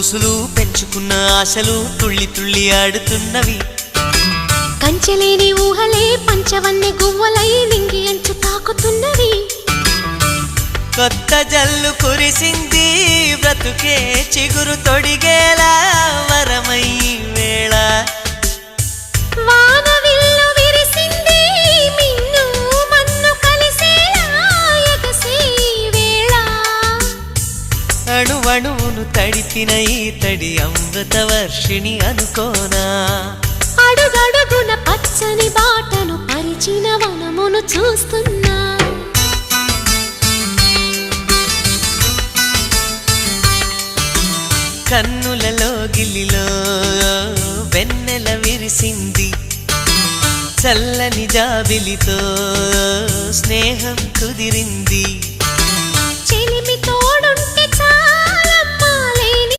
ఊసులు పెంచుకున్న ఆశలు తుళ్ళి తుళ్ళి ఆడుతున్నవి. కంచెలేని ఊహలే పంచవన్నె గువ్వలై నింగి అంచు తాకుతున్నవి. కొత్త జల్లు కురిసింది బ్రతుకే చిగురు తొడిగేలా వరమై వేళ. వానవిల్లు విరిసింది మిన్ను మన్ను కలిసేలా ఎగసే వేళ. అణువణువును తడిపిన ఈ తడి అమృత వర్షిణి అనుకోనా. అడుగడుగున పచ్చని బాటను పరిచిన వనమును చూస్తున్నా. కన్నులలో గిల్లిలో వెన్నెల విరిసింది. చల్లని జాబిలితో స్నేహం కుదిరింది.